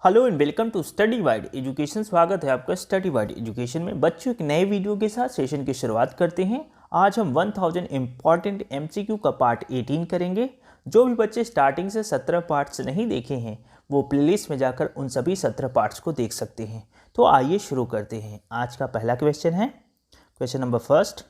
Hello and welcome to study wide education. स्वागत है आपका स्टडी वाइड एजुकेशन में। बच्चों एक नए वीडियो के साथ सेशन की शुरुआत करते हैं। आज हम 1000 इम्पॉर्टेंट एमसीक्यू का पार्ट 18 करेंगे। जो भी बच्चे स्टार्टिंग से 17 पार्ट्स नहीं देखे हैं वो प्लेलिस्ट में जाकर उन सभी 17 पार्ट्स को देख सकते हैं। तो आइए शुरू करते हैं। आज का पहला क्वेश्चन है question number first.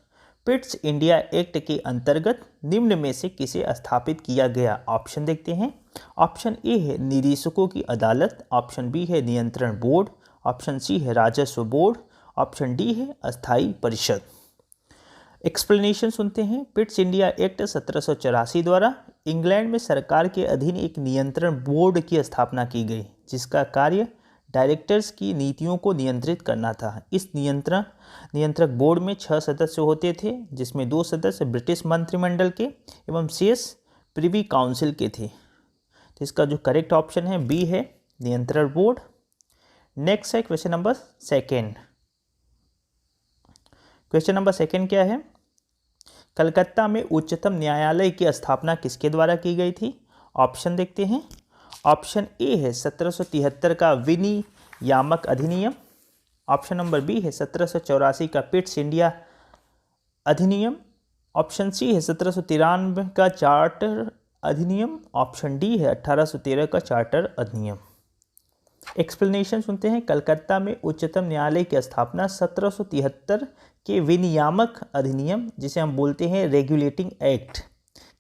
Pitt's India act के अंतर्गत निम्न में से किसे स्थापित किया गया? ऑप्शन देखते हैं। ऑप्शन ए है निदेशकों की अदालत, ऑप्शन बी है नियंत्रण बोर्ड, ऑप्शन सी है राजस्व बोर्ड, ऑप्शन डी है अस्थाई परिषद। एक्सप्लेनेशन सुनते हैं। पिट्स इंडिया एक्ट 1784 द्वारा इंग्लैंड में सरकार के अधीन एक नियंत्रण बोर्ड की स्थापना की गई, जिसका कार्य डायरेक्टर्स की नीतियों को नियंत्रित करना था। इस नियंत्रक बोर्ड में 6 सदस्य होते थे, जिसमें 2 सदस्य ब्रिटिश मंत्रिमंडल के एवं शेष प्रिवी काउंसिल के थे। तो इसका जो करेक्ट ऑप्शन है बी है नियंत्रण बोर्ड। नेक्स्ट है question number second. Question number second क्या है? कलकत्ता में उच्चतम न्यायालय की स्थापना किसके द्वारा की गई थी? ऑप्शन देखते हैं। ऑप्शन ए है 1773 का विनियामक अधिनियम, ऑप्शन नंबर बी है 1784 का पिट्स इंडिया अधिनियम, ऑप्शन सी है 1793 का चार्टर अधिनियम, ऑप्शन डी है 1813 का चार्टर अधिनियम। एक्सप्लेनेशन सुनते हैं। कलकत्ता में उच्चतम न्यायालय की स्थापना 1773 के विनियामक अधिनियम, जिसे हम बोलते हैं रेगुलेटिंग एक्ट,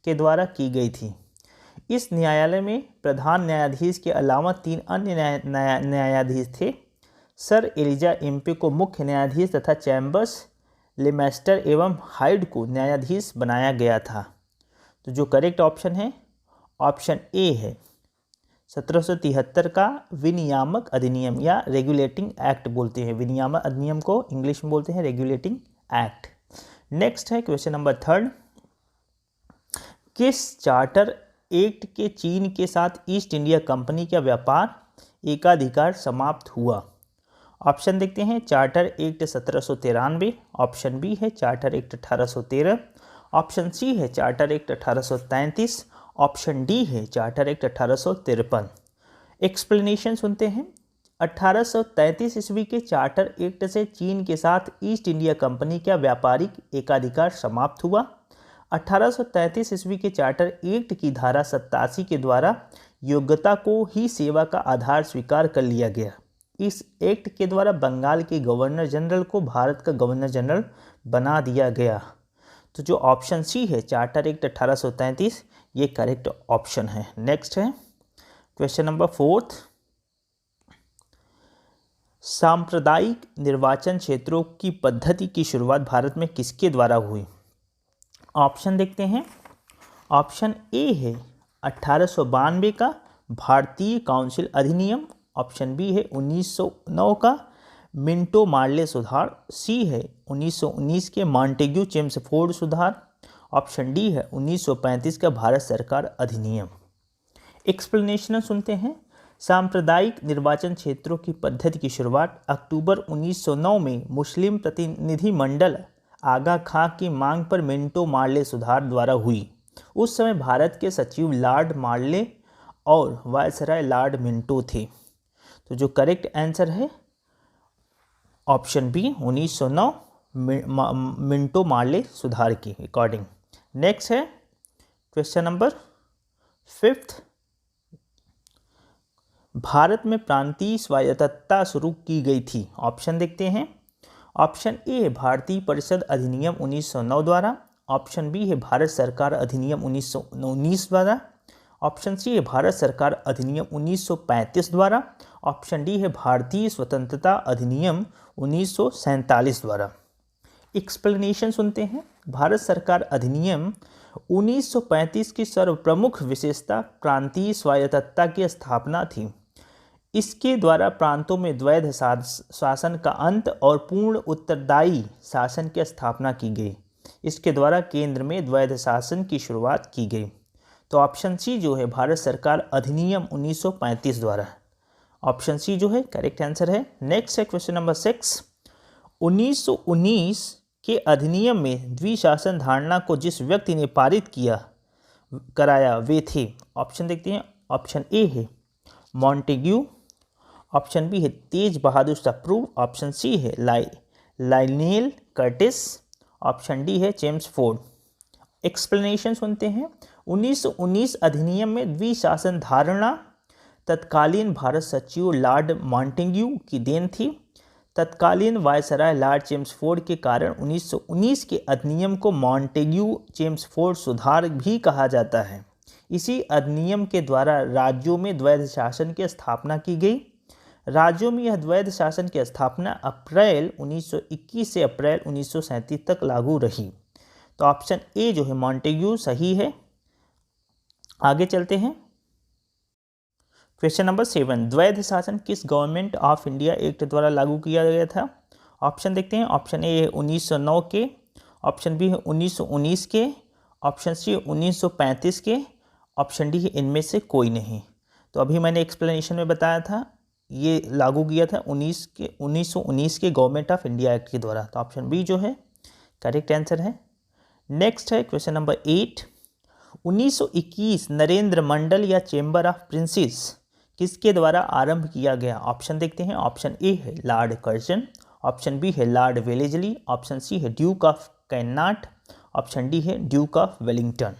के द्वारा की गई थी। इस न्यायालय में प्रधान न्यायाधीश के अलावा 3 अन्य न्यायाधीश थे। सर एलिजा इम्पे को मुख्य न्यायाधीश तथा चैम्बर्स, लेमेस्टर एवं हाइड को न्यायाधीश बनाया गया था। तो जो करेक्ट ऑप्शन है ऑप्शन ए है 1773 का विनियामक अधिनियम या रेगुलेटिंग एक्ट बोलते हैं। विनियामक अधिनियम को इंग्लिश में बोलते हैं रेगुलेटिंग एक्ट। नेक्स्ट है क्वेश्चन नंबर थर्ड। किस चार्टर एक्ट के चीन के साथ ईस्ट इंडिया कंपनी का व्यापार एकाधिकार समाप्त हुआ? ऑप्शन देखते हैं। चार्टर एक्ट 1793, ऑप्शन बी है चार्टर एक्ट 1813, ऑप्शन सी है चार्टर एक्ट 1833, ऑप्शन डी है चार्टर एक्ट 1853। एक्सप्लेनेशन सुनते हैं। 1833 ईस्वी के चार्टर एक्ट से चीन के साथ ईस्ट इंडिया कंपनी का व्यापारिक एकाधिकार समाप्त हुआ। 1833 ईस्वी के चार्टर एक्ट की धारा 87 के द्वारा योग्यता को ही सेवा का आधार स्वीकार कर लिया गया। इस एक्ट के द्वारा बंगाल के गवर्नर जनरल को भारत का गवर्नर जनरल बना दिया गया। तो जो ऑप्शन सी है चार्टर एक्ट 1833 ये करेक्ट ऑप्शन है। नेक्स्ट है क्वेश्चन नंबर फोर्थ। सांप्रदायिक निर्वाचन क्षेत्रों की पद्धति की शुरुआत भारत में किसके द्वारा हुई? ऑप्शन देखते हैं। ऑप्शन ए है 1892 का भारतीय काउंसिल अधिनियम, ऑप्शन बी है 1909 का मिंटो मार्ले सुधार, सी है 1919 के मॉन्टेग्यू चेम्सफोर्ड सुधार, ऑप्शन डी है 1935 का भारत सरकार अधिनियम। एक्सप्लेनेशन सुनते हैं। सांप्रदायिक निर्वाचन क्षेत्रों की पद्धति की शुरुआत अक्टूबर 1909 में मुस्लिम प्रतिनिधि मंडल आगा खां की मांग पर मिंटो मार्ले सुधार द्वारा हुई। उस समय भारत के सचिव लॉर्ड मार्ले और वायसराय लॉर्ड मिंटो थे। तो जो करेक्ट आंसर है ऑप्शन बी 1909 मिंटो मार्ले सुधार के अकॉर्डिंग। नेक्स्ट है क्वेश्चन नंबर फिफ्थ। भारत में प्रांतीय स्वायत्तता शुरू की गई थी। ऑप्शन देखते हैं। ऑप्शन ए भारतीय परिषद अधिनियम 1909 द्वारा, ऑप्शन बी है भारत सरकार अधिनियम 1919 द्वारा, ऑप्शन सी है भारत सरकार अधिनियम 1935 द्वारा, ऑप्शन डी है भारतीय स्वतंत्रता अधिनियम 1947 द्वारा। एक्सप्लेनेशन सुनते हैं। भारत सरकार अधिनियम 1935 की सर्वप्रमुख विशेषता प्रांतीय स्वायत्तता की स्थापना थी। इसके द्वारा प्रांतों में द्वैध शासन का अंत और पूर्ण उत्तरदायी शासन की स्थापना की गई। इसके द्वारा केंद्र में द्वैध शासन की शुरुआत की गई। तो ऑप्शन सी जो है भारत सरकार अधिनियम 1935 द्वारा, ऑप्शन सी जो है करेक्ट आंसर है। नेक्स्ट है क्वेश्चन नंबर 6। 1919 के अधिनियम में द्विशासन धारणा को जिस व्यक्ति ने पारित कराया वे थे। ऑप्शन देखते हैं। ऑप्शन ए है मॉन्टेग्यू, ऑप्शन बी है तेज बहादुर सप्रू, ऑप्शन सी है लाइनेल कर्टिस, ऑप्शन डी है जेम्स फोर्ड। एक्सप्लेनेशन सुनते हैं। 1919 अधिनियम में द्विशासन धारणा तत्कालीन भारत सचिव लॉर्ड मॉन्टेग्यू की देन थी। तत्कालीन वायसराय लॉर्ड चेम्सफोर्ड के कारण 1919 के अधिनियम को मॉन्टेग्यू चेम्सफोर्ड सुधार भी कहा जाता है। इसी अधिनियम के द्वारा राज्यों में द्वैध शासन की स्थापना की गई। राज्यों में यह द्वैध शासन की स्थापना अप्रैल 1921 से अप्रैल 1937 तक लागू रही। तो ऑप्शन ए जो है मॉन्टेग्यू सही है। आगे चलते हैं। क्वेश्चन नंबर 7, द्वैध शासन किस गवर्नमेंट ऑफ इंडिया एक्ट द्वारा लागू किया गया था? ऑप्शन देखते हैं। ऑप्शन ए है 1909 के, ऑप्शन बी है 1919 के, ऑप्शन सी 1935 के, ऑप्शन डी है इनमें से कोई नहीं। तो अभी मैंने एक्सप्लेनेशन में बताया था ये लागू किया था 1919 के गवर्नमेंट ऑफ इंडिया एक्ट के द्वारा। तो ऑप्शन बी जो है करेक्ट आंसर है। नेक्स्ट है क्वेश्चन नंबर 8, 1921 नरेंद्र मंडल या चेंबर ऑफ प्रिंसेस किसके द्वारा आरंभ किया गया? ऑप्शन देखते हैं। ऑप्शन ए है लॉर्ड कर्जन, ऑप्शन बी है लॉर्ड वेलेस्ली, ऑप्शन सी है Duke of cannot, option D है ड्यूक ऑफ वेलिंगटन।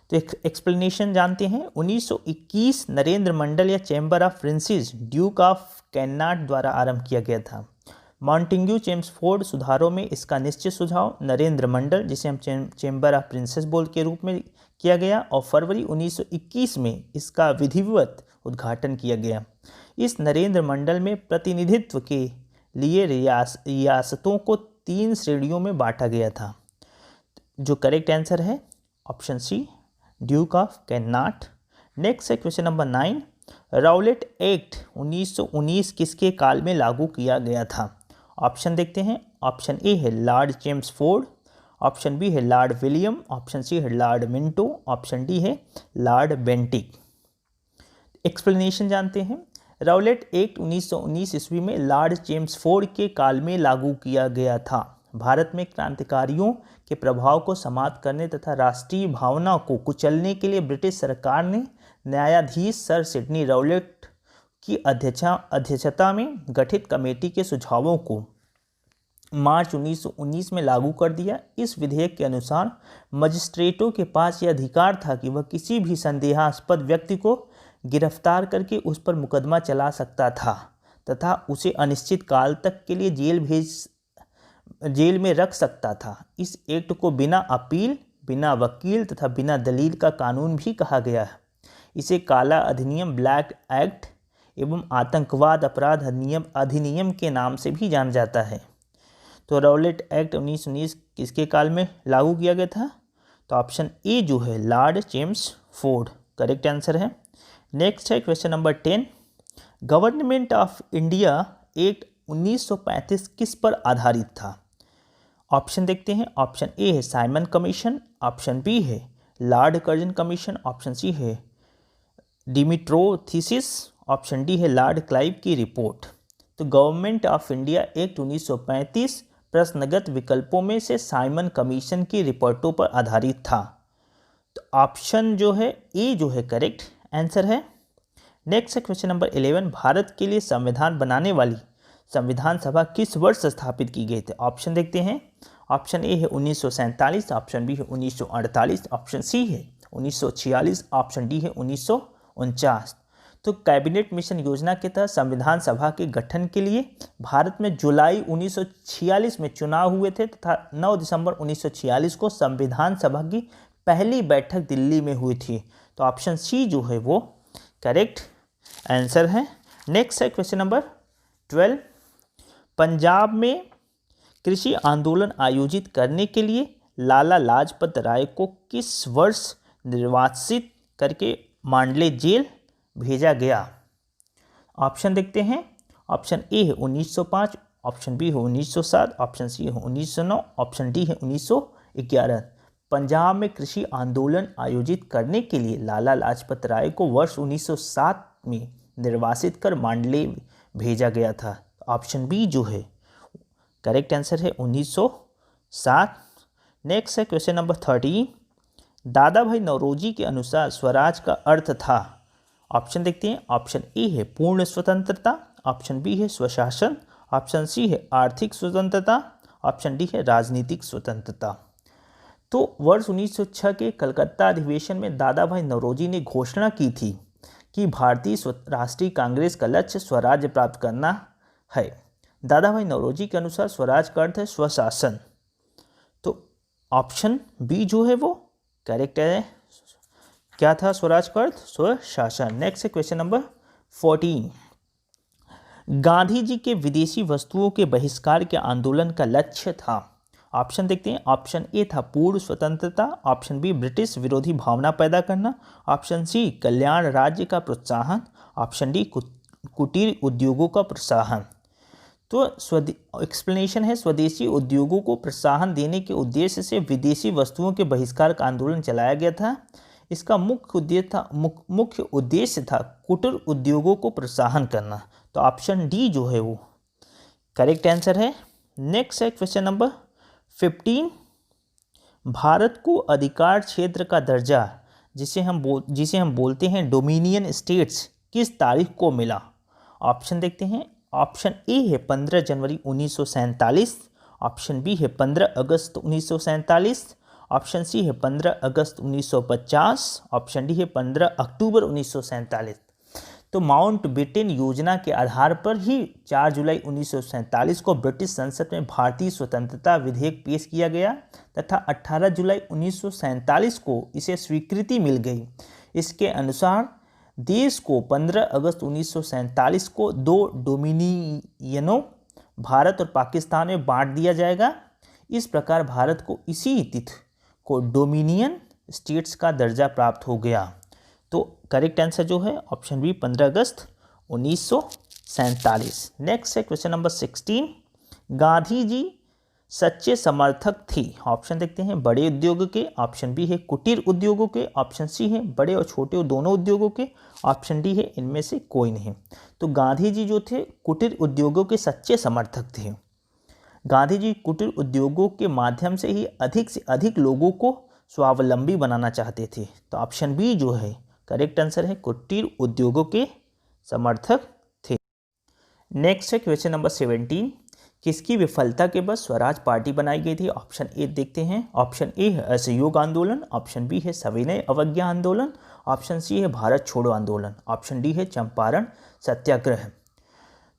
तो एक्सप्लेनेशन जानते हैं। 1921 नरेंद्र मंडल या chamber of princess Duke of cannot द्वारा आरंभ किया गया था। मॉन्टेग्यू चेम्सफोर्ड सुधारों में इसका निश्चित सुझाव नरेंद्र मंडल, जिसे हम चैम्बर ऑफ प्रिंसेस बोल के रूप में किया गया, और फरवरी 1921 में इसका विधिवत उद्घाटन किया गया। इस नरेंद्र मंडल में प्रतिनिधित्व के लिए रियासतों को 3 श्रेणियों में बांटा गया था। जो करेक्ट आंसर है option C Duke of Connaught. Next है क्वेश्चन नंबर 9, राउलेट एक्ट 1919 किसके काल में लागू किया गया था? ऑप्शन देखते हैं। ऑप्शन ए है लॉर्ड चेम्सफोर्ड, ऑप्शन बी है लॉर्ड विलियम, ऑप्शन सी है लॉर्ड मिंटो, ऑप्शन डी है लॉर्ड बेंटिक। एक्सप्लेनेशन जानते हैं। राउलेट एक्ट 1919 ईस्वी में लॉर्ड चेम्सफोर्ड के काल में लागू किया गया था। भारत में क्रांतिकारियों के प्रभाव को समाप्त करने तथा राष्ट्रीय भावना को कुचलने के लिए ब्रिटिश सरकार ने न्यायाधीश सर सिडनी राउलेट की अध्यक्षता में गठित कमेटी के सुझावों को मार्च 1919 में लागू कर दिया। इस विधेयक के अनुसार मजिस्ट्रेटों के पास यह अधिकार था कि वह किसी भी संदेहास्पद व्यक्ति को गिरफ्तार करके उस पर मुकदमा चला सकता था तथा उसे अनिश्चित काल तक के लिए जेल में रख सकता था। इस एक्ट को बिना अपील, बिना वकील तथा बिना दलील का कानून भी कहा गया है। इसे काला अधिनियम, ब्लैक एक्ट एवं आतंकवाद अपराध अधिनियम के नाम से भी जाना जाता है। तो राउलेट एक्ट 1919 किसके काल में लागू किया गया था? तो ऑप्शन ए जो है लॉर्ड चेम्सफोर्ड करेक्ट आंसर है। नेक्स्ट है question number 10, government of India Act 1935 किस पर आधारित था? ऑप्शन देखते हैं। ऑप्शन ए है साइमन कमीशन, ऑप्शन बी है Lord Curzon Commission, option C है डिमिट्रो थीसिस, ऑप्शन डी है लॉर्ड क्लाइव की रिपोर्ट। तो गवर्नमेंट ऑफ इंडिया एक्ट 1935 प्रश्नगत विकल्पों में से साइमन कमीशन की रिपोर्टों पर आधारित था। तो ऑप्शन जो है ए जो है करेक्ट आंसर है। नेक्स्ट है क्वेश्चन नंबर 11, भारत के लिए संविधान बनाने वाली संविधान सभा किस वर्ष स्थापित की गई थी? ऑप्शन देखते हैं। ऑप्शन ए है 1947, ऑप्शन बी है 1948, ऑप्शन सी है 1946, ऑप्शन डी है 1949। तो कैबिनेट मिशन योजना के तहत संविधान सभा के गठन के लिए भारत में जुलाई 1946 में चुनाव हुए थे तथा 9 दिसंबर 1946 को संविधान सभा की पहली बैठक दिल्ली में हुई थी। तो ऑप्शन सी जो है वो करेक्ट आंसर है। नेक्स्ट है क्वेश्चन नंबर 12, पंजाब में कृषि आंदोलन आयोजित करने के लिए लाला लाजपत राय को किस वर्ष निर्वासित करके मांडले जेल भेजा गया? ऑप्शन देखते हैं। ऑप्शन ए है 1905, ऑप्शन बी है 1907, ऑप्शन सी है 1909, ऑप्शन डी है 1911। पंजाब में कृषि आंदोलन आयोजित करने के लिए लाला लाजपत राय को वर्ष 1907 में निर्वासित कर मांडले भेजा गया था। ऑप्शन बी जो है करेक्ट आंसर है 1907। नेक्स्ट है क्वेश्चन नंबर 13, दादा भाई नौरोजी के अनुसार स्वराज का अर्थ था? ऑप्शन देखते हैं। ऑप्शन ए है पूर्ण स्वतंत्रता, ऑप्शन बी है स्वशासन, ऑप्शन सी है आर्थिक स्वतंत्रता, ऑप्शन डी है राजनीतिक स्वतंत्रता। तो वर्ष 1906 के कलकत्ता अधिवेशन में दादा भाई नौरोजी ने घोषणा की थी कि भारतीय राष्ट्रीय कांग्रेस का लक्ष्य स्वराज्य प्राप्त करना है। दादा भाई नौरोजी के अनुसार स्वराज का अर्थ है स्वशासन। तो ऑप्शन बी जो है वो करेक्ट है। क्या था स्वराज का अर्थ? स्वशासन। नेक्स्ट है क्वेश्चन नंबर 14। गांधी जी के विदेशी वस्तुओं के बहिष्कार के आंदोलन का लक्ष्य था। ऑप्शन देखते हैं। ऑप्शन ए था पूर्ण स्वतंत्रता, ऑप्शन बी ब्रिटिश विरोधी भावना पैदा करना, ऑप्शन सी कल्याण राज्य का प्रोत्साहन, ऑप्शन डी कुटीर उद्योगों का प्रोत्साहन। तो एक्सप्लेनेशन है स्वदेशी उद्योगों को प्रोत्साहन देने के उद्देश्य से विदेशी वस्तुओं के बहिष्कार का आंदोलन चलाया गया था। इसका मुख्य उद्देश्य था कुटीर उद्योगों को प्रोत्साहन करना। तो ऑप्शन डी जो है वो करेक्ट आंसर है। नेक्स्ट है क्वेश्चन नंबर 15। भारत को अधिकार क्षेत्र का दर्जा जिसे हम बोलते हैं डोमिनियन स्टेट्स किस तारीख को मिला? ऑप्शन देखते हैं। ऑप्शन ए है 15 जनवरी 1947, ऑप्शन बी है 15 अगस्त 1947, ऑप्शन सी है 15 अगस्त 1950, ऑप्शन डी है 15 अक्टूबर 1947। तो माउंटबेटन योजना के आधार पर ही 4 जुलाई 1947 को ब्रिटिश संसद में भारतीय स्वतंत्रता विधेयक पेश किया गया तथा 18 जुलाई 1947 को इसे स्वीकृति मिल गई। इसके अनुसार देश को 15 अगस्त 1947 को 2 डोमिनियनों भारत और पाकिस्तान में बांट दिया जाएगा। इस प्रकार भारत को इसी तिथि को डोमिनियन स्टेट्स का दर्जा प्राप्त हो गया। तो करेक्ट आंसर जो है ऑप्शन बी 15 अगस्त 1947। नेक्स्ट है क्वेश्चन नंबर 16। गांधी जी सच्चे समर्थक थे। ऑप्शन देखते हैं बड़े उद्योग के, ऑप्शन बी है कुटीर उद्योगों के, ऑप्शन सी है बड़े और छोटे दोनों उद्योगों के, ऑप्शन डी है इनमें से कोई नहीं। तो गांधी जी जो थे कुटीर उद्योगों के सच्चे समर्थक थे। गांधी जी कुटीर उद्योगों के माध्यम से ही अधिक से अधिक लोगों को स्वावलंबी बनाना चाहते थे। तो ऑप्शन बी जो है करेक्ट आंसर है, कुटीर उद्योगों के समर्थक थे। नेक्स्ट है क्वेश्चन नंबर 17। किसकी विफलता के बाद स्वराज पार्टी बनाई गई थी? ऑप्शन ए देखते हैं। ऑप्शन ए है असहयोग आंदोलन, ऑप्शन बी है सविनय अवज्ञा आंदोलन, ऑप्शन सी है भारत छोड़ो आंदोलन, ऑप्शन डी है चंपारण सत्याग्रह।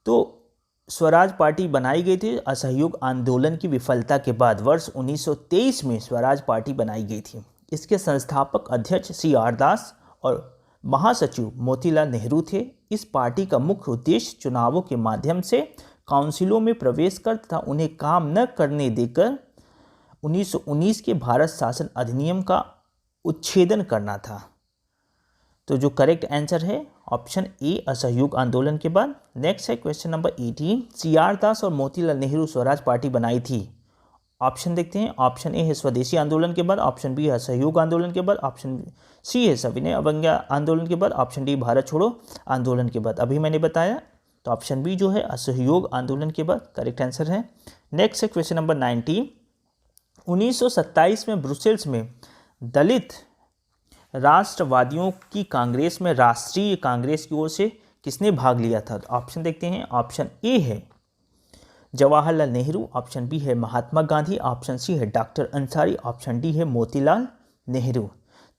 तो स्वराज पार्टी बनाई गई थी असहयोग आंदोलन की विफलता के बाद। वर्ष 1923 में स्वराज पार्टी बनाई गई थी। इसके संस्थापक अध्यक्ष CR दास और महासचिव मोतीलाल नेहरू थे। इस पार्टी का मुख्य उद्देश्य चुनावों के माध्यम से काउंसिलों में प्रवेश कर तथा उन्हें काम न करने देकर 1919 के भारत शासन अधिनियम का उच्छेदन करना था। तो जो करेक्ट आंसर है ऑप्शन ए असहयोग आंदोलन के बाद। नेक्स्ट है क्वेश्चन नंबर 18। CR दास और मोतीलाल नेहरू स्वराज पार्टी बनाई थी। ऑप्शन देखते हैं। ऑप्शन ए है स्वदेशी आंदोलन के बाद, ऑप्शन बी है असहयोग आंदोलन के बाद, ऑप्शन सी है सविनय अवज्ञा आंदोलन के बाद, ऑप्शन डी भारत छोड़ो आंदोलन के बाद। अभी मैंने बताया तो ऑप्शन बी जो है असहयोग आंदोलन के बाद करेक्ट आंसर है। नेक्स्ट है क्वेश्चन नंबर 19। 1927 में ब्रुसेल्स में दलित राष्ट्रवादियों की कांग्रेस में राष्ट्रीय कांग्रेस की ओर से किसने भाग लिया था? ऑप्शन देखते हैं। ऑप्शन ए है जवाहरलाल नेहरू, ऑप्शन बी है महात्मा गांधी, ऑप्शन सी है डॉक्टर अंसारी, ऑप्शन डी है मोतीलाल नेहरू।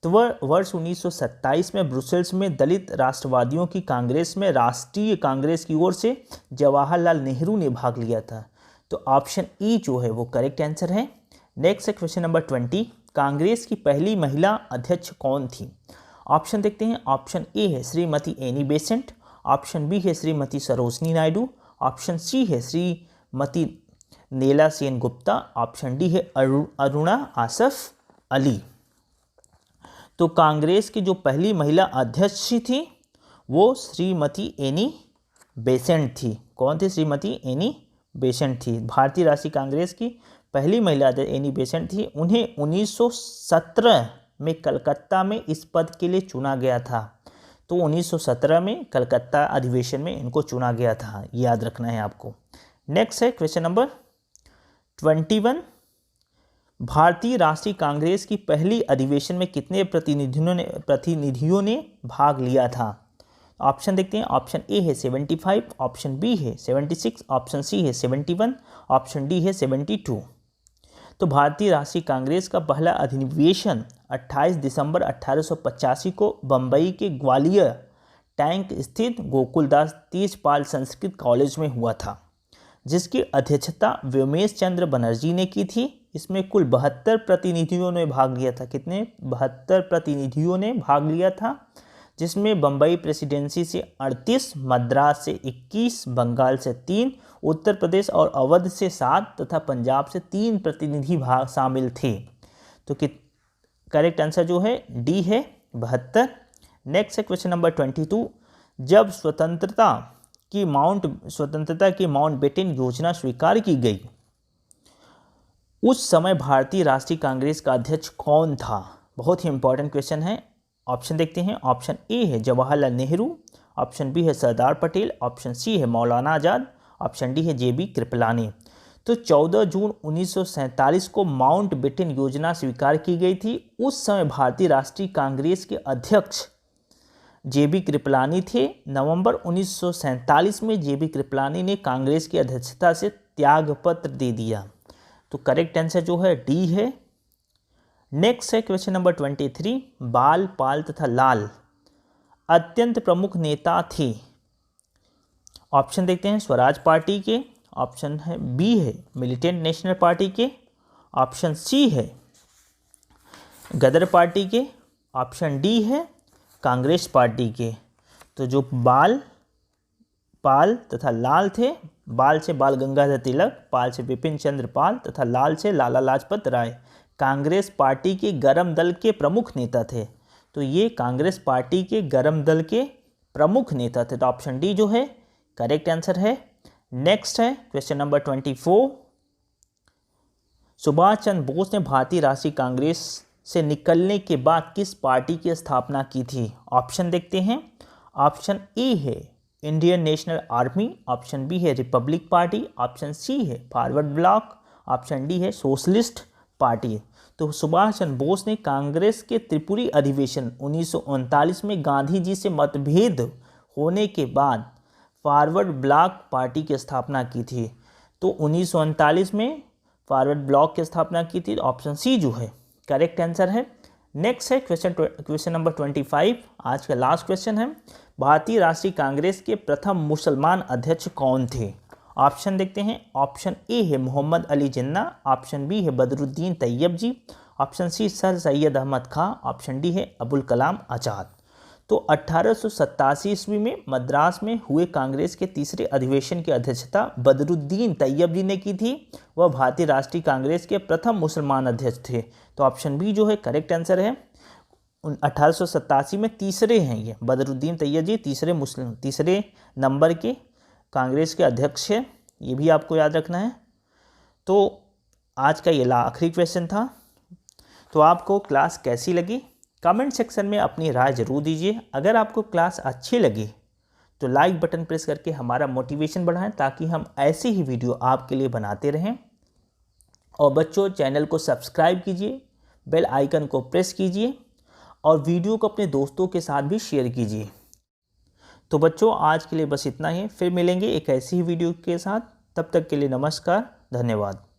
तो वह वर्ष 1927 में ब्रुसेल्स में दलित राष्ट्रवादियों की कांग्रेस में राष्ट्रीय कांग्रेस की ओर से जवाहरलाल नेहरू ने भाग लिया था। तो ऑप्शन ई जो है वो करेक्ट आंसर है। नेक्स्ट है क्वेश्चन नंबर 20। कांग्रेस की पहली महिला अध्यक्ष कौन थी? ऑप्शन देखते हैं। ऑप्शन ए है Shrimati Annie Besant, option B है श्रीमती सरोजनी नायडू, ऑप्शन सी है श्रीमती नेला सेन गुप्ता, ऑप्शन डी है अरुणा आसफ अली। तो कांग्रेस की जो पहली महिला अध्यक्ष थी वो श्रीमती एनी बेसेंट थी। कौन थी? श्रीमती एनी बेसेंट थी। भारतीय राष्ट्रीय कांग्रेस की पहली महिला अध्यक्ष एनी बेसेंट थी। उन्हें 1917 में कलकत्ता में इस पद के लिए चुना गया था। तो 1917 में कलकत्ता अधिवेशन में इनको चुना गया था, याद रखना है आपको। नेक्स्ट है क्वेश्चन नंबर 21। भारतीय राष्ट्रीय कांग्रेस की पहली अधिवेशन में कितने प्रतिनिधियों ने भाग लिया था? ऑप्शन देखते हैं, ऑप्शन ए है 75, ऑप्शन बी है 76, ऑप्शन सी है 71, ऑप्शन डी है 72। तो भारतीय राष्ट्रीय कांग्रेस का पहला अधिवेशन 28 दिसंबर 1885 को बम्बई के ग्वालियर टैंक स्थित गोकुलदास तेजपाल संस्कृत कॉलेज में हुआ था, जिसकी अध्यक्षता व्योमेश चंद्र बनर्जी ने की थी। इसमें कुल 72 प्रतिनिधियों ने भाग लिया था। कितने? 72 प्रतिनिधियों ने भाग लिया था, जिसमें बम्बई प्रेसिडेंसी से 38, मद्रास से 21, बंगाल से 3, उत्तर प्रदेश और अवध से 7 तथा पंजाब से 3 प्रतिनिधि भाग शामिल थे। तो करेक्ट आंसर जो है डी है 72। नेक्स्ट है क्वेश्चन नंबर 22। जब स्वतंत्रता की माउंटबेटन योजना स्वीकार की गई, उस समय भारतीय राष्ट्रीय कांग्रेस का अध्यक्ष कौन था? बहुत ही इंपॉर्टेंट क्वेश्चन है। ऑप्शन देखते हैं। ऑप्शन ए है जवाहरलाल नेहरू, ऑप्शन बी है सरदार पटेल, ऑप्शन सी है मौलाना आज़ाद, ऑप्शन डी है जेबी कृपलानी। तो 14 जून 1947 को माउंटबेटन योजना स्वीकार की गई थी। उस समय भारतीय राष्ट्रीय कांग्रेस के अध्यक्ष जेबी कृपलानी थे। नवंबर 1947 में जेबी कृपलानी ने कांग्रेस की अध्यक्षता से त्यागपत्र दे दिया। तो करेक्ट आंसर जो है डी है। नेक्स्ट है क्वेश्चन नंबर 23। बाल, पाल तथा लाल अत्यंत प्रमुख नेता थे। ऑप्शन देखते हैं। स्वराज पार्टी के, ऑप्शन है बी है मिलिटेंट नेशनल पार्टी के, ऑप्शन सी है गदर पार्टी के, ऑप्शन डी है कांग्रेस पार्टी के। तो जो बाल, पाल तथा लाल थे, बाल से बाल गंगाधर तिलक, पाल से बिपिन चंद्र पाल तथा लाल से लाला लाजपत राय कांग्रेस पार्टी के गरम दल के प्रमुख नेता थे। तो ये कांग्रेस पार्टी के गरम दल के प्रमुख नेता थे। तो ऑप्शन डी जो है करेक्ट आंसर है। नेक्स्ट है क्वेश्चन नंबर 24। सुभाष चंद्र बोस ने भारतीय राष्ट्रीय कांग्रेस से निकलने के बाद किस पार्टी की स्थापना की थी? ऑप्शन देखते हैं। ऑप्शन ए है Indian National Army, option B है रिपब्लिक पार्टी, ऑप्शन सी है फॉरवर्ड ब्लॉक, ऑप्शन डी है सोशलिस्ट पार्टी। तो सुभाष चंद्र बोस ने कांग्रेस के त्रिपुरी अधिवेशन 1939 में गांधी जी से मतभेद होने के बाद फॉरवर्ड ब्लॉक पार्टी की स्थापना की थी। तो 1939 में फॉरवर्ड ब्लॉक की स्थापना की थी। ऑप्शन सी जो है करेक्ट आंसर है। नेक्स्ट है क्वेश्चन नंबर 25। आज का लास्ट क्वेश्चन है। भारतीय राष्ट्रीय कांग्रेस के प्रथम मुसलमान अध्यक्ष कौन थे? ऑप्शन देखते हैं। ऑप्शन ए है मोहम्मद अली जिन्ना, ऑप्शन बी है Badruddin Tyab ji, option C sir Syed Ahmed Khan, option D है अबुल कलाम आज़ाद। तो 1887 ईस्वी में मद्रास में हुए कांग्रेस के तीसरे अधिवेशन की अध्यक्षता बदरुद्दीन तैयब जी ने की थी। वह भारतीय राष्ट्रीय कांग्रेस के प्रथम मुसलमान अध्यक्ष थे। तो ऑप्शन बी जो है करेक्ट आंसर है। 1887 में तीसरे हैं ये बदरुद्दीन तैयब जी, तीसरे नंबर के कांग्रेस के अध्यक्ष है। ये भी आपको याद रखना है। तो आज का ये आखिरी क्वेश्चन था। तो आपको क्लास कैसी लगी कमेंट सेक्शन में अपनी राय जरूर दीजिए। अगर आपको क्लास अच्छी लगी तो लाइक बटन प्रेस करके हमारा मोटिवेशन बढ़ाएं, ताकि हम ऐसी ही वीडियो आपके लिए बनाते रहें। और बच्चों चैनल को सब्सक्राइब कीजिए, बेल आइकन को प्रेस कीजिए और वीडियो को अपने दोस्तों के साथ भी शेयर कीजिए। तो बच्चों आज के लिए बस इतना ही। फिर मिलेंगे एक ऐसी ही वीडियो के साथ। तब तक के लिए नमस्कार, धन्यवाद।